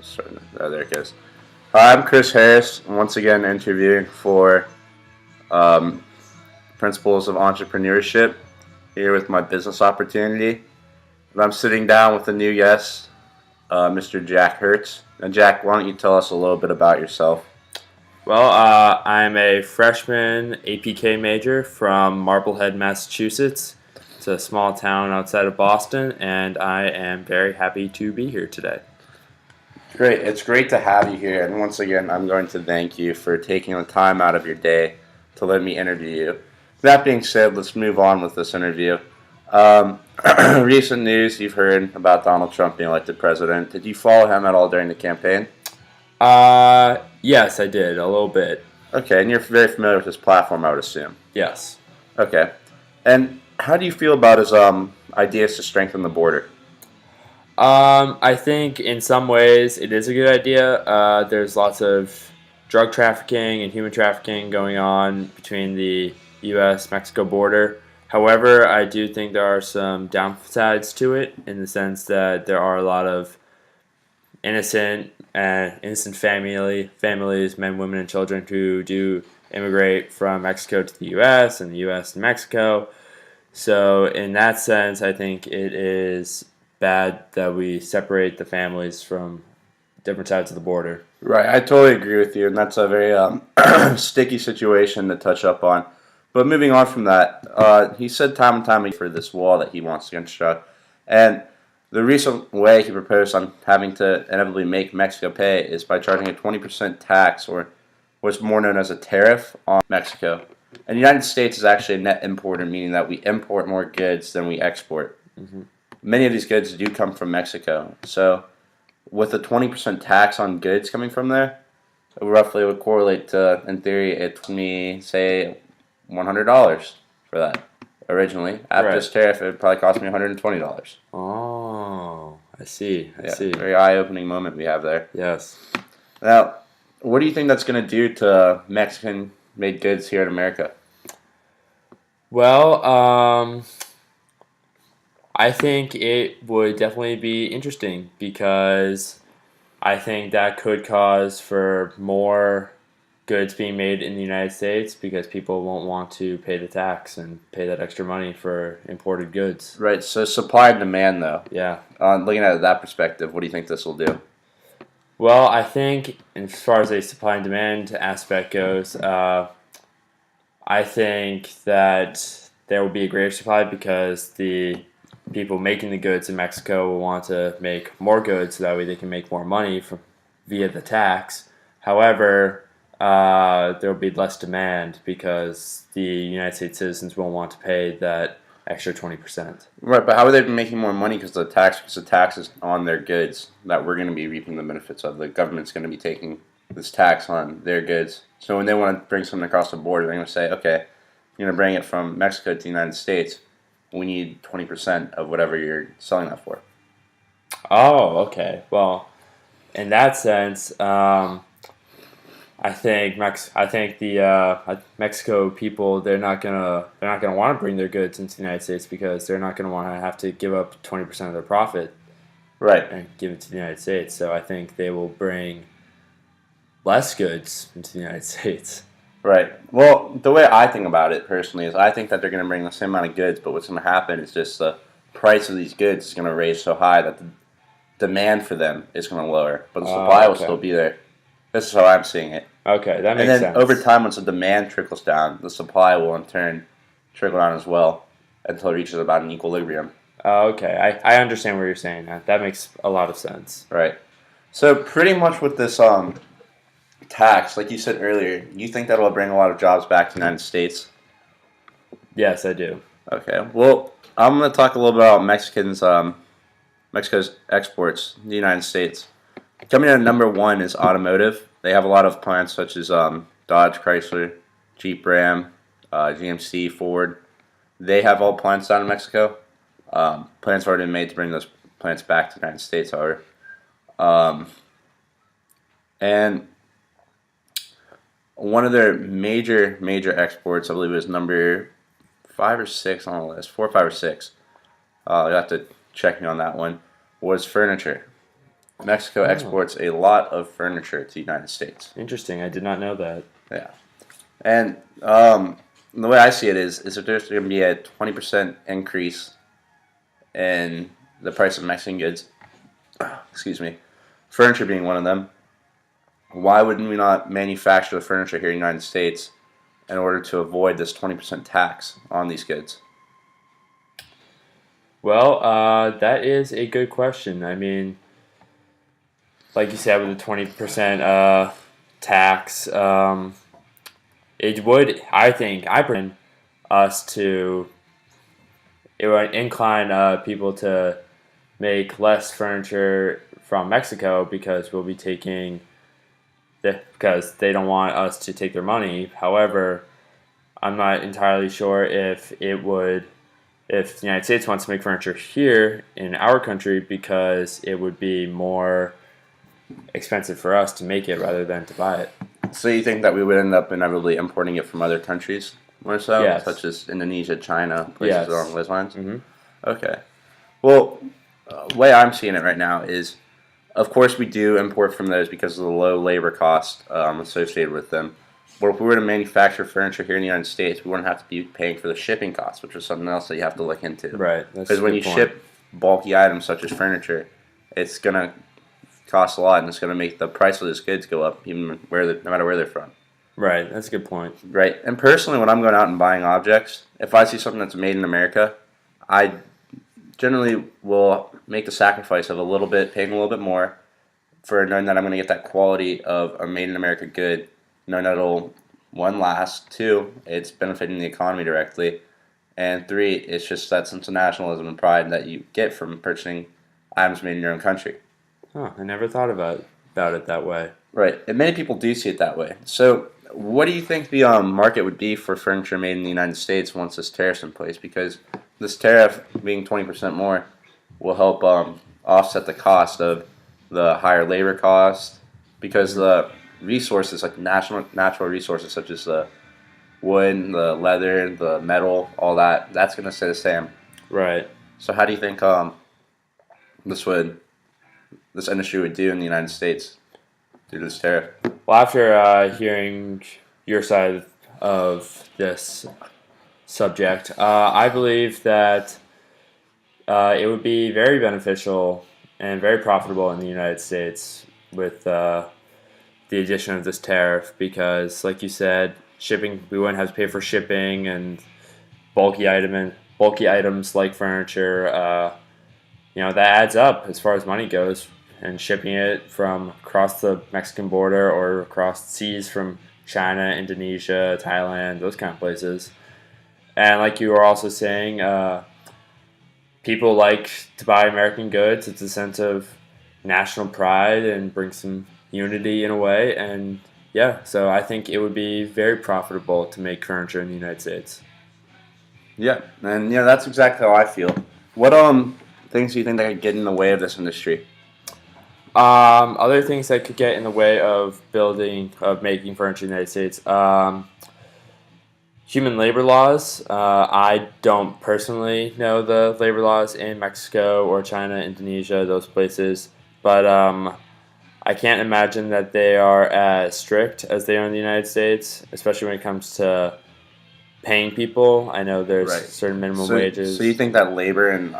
There it goes. Hi, I'm Chris Harris. I'm once again interviewing for um, Principles of Entrepreneurship here with my business opportunity. And I'm sitting down with a new guest, Mr. Jack Hertz. And Jack, why don't you tell us a little bit about yourself? Well, I'm a freshman APK major from Marblehead, Massachusetts. It's a small town outside of Boston, and I am very happy to be here today. Great. It's great to have you here. And once again, I'm going to thank you for taking the time out of your day to let me interview you. That being said, let's move on with this interview. Um, recent news you've heard about Donald Trump being elected president. Did you follow him at all during the campaign? Yes, I did, a little bit. Okay, and you're very familiar with his platform, I would assume. Yes. Okay. And how do you feel about his ideas to strengthen the border? I think in some ways it is a good idea. There's lots of drug trafficking and human trafficking going on between the U.S.-Mexico border. However, I do think there are some downsides to it in the sense that there are a lot of innocent families, men, women, and children who do immigrate from Mexico to the U.S. and the U.S. to Mexico. So in that sense, I think it is bad that we separate the families from different sides of the border. Right, I totally agree with you, and that's a very sticky situation to touch up on. But moving on from that, he said time and time again for this wall that he wants to construct, and the recent way he proposed on having to inevitably make Mexico pay is by charging a 20% tax, or what's more known as a tariff, on Mexico. And the United States is actually a net importer, meaning that we import more goods than we export. Mm-hmm. Many of these goods do come from Mexico. So with a 20% tax on goods coming from there, it roughly would correlate to, in theory, it would me say $100 for that originally. After Right. this tariff, it would probably cost me $120. Oh, I see. I see. Very eye-opening moment we have there. Yes. Now, what do you think that's going to do to Mexican-made goods here in America? Well, I think it would definitely be interesting because I think that could cause for more goods being made in the United States because people won't want to pay the tax and pay that extra money for imported goods. Right, so supply and demand, though. Yeah. Looking at it that perspective, what do you think this will do? Well, I think as far as a supply and demand aspect goes, I think that there will be a greater supply because the people making the goods in Mexico will want to make more goods so that way they can make more money via the tax. However, there will be less demand because the United States citizens won't want to pay that extra 20%. Right, but how are they making more money because the tax is on their goods that we're going to be reaping the benefits of. The government's going to be taking this tax on their goods. So when they want to bring something across the border, they're going to say, okay, you're going to bring it from Mexico to the United States. We need 20% of whatever you're selling that for. Oh, okay. Well, in that sense, I think the Mexico people they're not gonna want to bring their goods into the United States because they're not gonna want to have to give up 20% of their profit Right. and give it to the United States. So I think they will bring less goods into the United States. Right. Well, the way I think about it personally is I think that they're going to bring the same amount of goods, but what's going to happen is just the price of these goods is going to raise so high that the demand for them is going to lower, but the supply will Okay. still be there. This is how I'm seeing it. Okay, that And makes then sense. over time, once the demand trickles down, the supply will in turn trickle down as well until it reaches about an equilibrium. Okay, I understand what you're saying. That makes a lot of sense. Right. So pretty much with this tax, like you said earlier, you think that will bring a lot of jobs back to the United States? Yes, I do. Okay. Well, I'm going to talk a little bit about Mexico's exports in the United States. Coming in at number one is automotive. They have a lot of plants such as Dodge, Chrysler, Jeep, Ram, GMC, Ford. They have all plants down in Mexico. Plans have already been made to bring those plants back to the United States, however. And one of their major exports, I believe it was number 5 or 6 on the list, 4, 5, or 6. You'll have to check me on that one. Was furniture. Mexico Oh. exports a lot of furniture to the United States. Interesting. I did not know that. Yeah, and the way I see it is that there's going to be a 20% increase in the price of Mexican goods. Excuse me, furniture being one of them. Why wouldn't we not manufacture the furniture here in the United States in order to avoid this 20% tax on these goods? Well, that is a good question. I mean, like you said, with the 20% tax, it would, I bring us to, it would incline people to make less furniture from Mexico because we'll be taking, because they don't want us to take their money. However, I'm not entirely sure if the United States wants to make furniture here in our country because it would be more expensive for us to make it rather than to buy it. So you think that we would end up inevitably importing it from other countries more so, Yes. such as Indonesia, China, places Yes. along those lines? Mm-hmm. Okay. Well, the way I'm seeing it right now is, of course, we do import from those because of the low labor cost associated with them. But if we were to manufacture furniture here in the United States, we wouldn't have to be paying for the shipping costs, which is something else that you have to look into. Right. That's Because a when good you point. ship bulky items such as furniture, it's gonna cost a lot, and it's gonna make the price of those goods go up, even no matter where they're from. Right. That's a good point. Right. And personally, when I'm going out and buying objects, if I see something that's made in America, I generally will make the sacrifice of a little bit, paying a little bit more for knowing that I'm going to get that quality of a made in America good, knowing that it'll, one, last, two, it's benefiting the economy directly, and three, it's just that sense of nationalism and pride that you get from purchasing items made in your own country. Huh, I never thought about it that way. Right, and many people do see it that way. So, what do you think the market would be for furniture made in the United States once this tariff's in place? Because this tariff being 20% more will help offset the cost of the higher labor cost. Because the resources, like natural resources such as the wood, the leather, the metal, all that, that's going to stay the same. Right. So, how do you think this this industry would do in the United States due to this tariff? Well, after hearing your side of this subject, I believe that it would be very beneficial and very profitable in the United States with the addition of this tariff because, like you said, shipping, we wouldn't have to pay for shipping and bulky items like furniture. That adds up as far as money goes. And shipping it from across the Mexican border or across seas from China, Indonesia, Thailand, those kind of places. And like you were also saying, people like to buy American goods. It's a sense of national pride and brings some unity in a way. And yeah, so I think it would be very profitable to make furniture in the United States. Yeah, and that's exactly how I feel. What things do you think that could get in the way of this industry? Other things that could get in the way of making furniture in the United States. Human labor laws. I don't personally know the labor laws in Mexico or China, Indonesia, those places, but I can't imagine that they are as strict as they are in the United States, especially when it comes to paying people. I know there's Right. certain minimum So, wages. so you think that labor and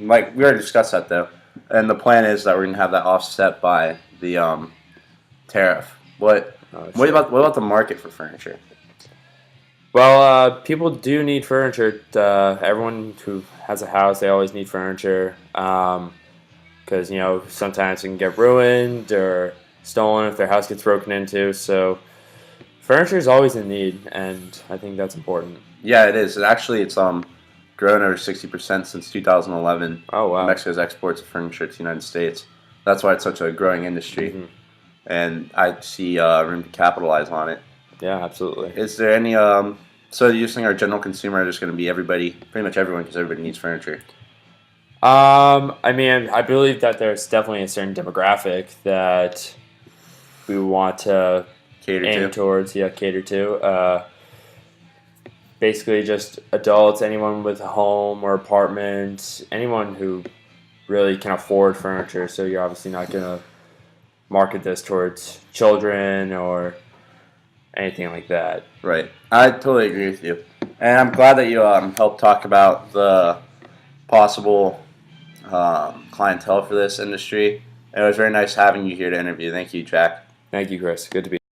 like we already discussed that though, and the plan is that we're gonna have that offset by the tariff. What Sure. about the market for furniture? Well, people do need furniture. Everyone who has a house, they always need furniture. Because, sometimes it can get ruined or stolen if their house gets broken into. So, furniture is always in need, and I think that's important. Yeah, it is. It's grown over 60% since 2011. Oh, wow. Mexico's exports of furniture to the United States. That's why it's such a growing industry, Mhm. and I see room to capitalize on it. Yeah, absolutely. Is there any so you just think our general consumer is going to be everybody, pretty much everyone, because everybody needs furniture? I mean, I believe that there's definitely a certain demographic that we want to Cater aim to. towards, cater to. Basically, just adults, anyone with a home or apartment, anyone who really can afford furniture, so you're obviously not going to market this towards children or anything like that. Right. I totally agree with you. And I'm glad that you helped talk about the possible clientele for this industry. It was very nice having you here to interview. Thank you, Jack. Thank you, Chris. Good to be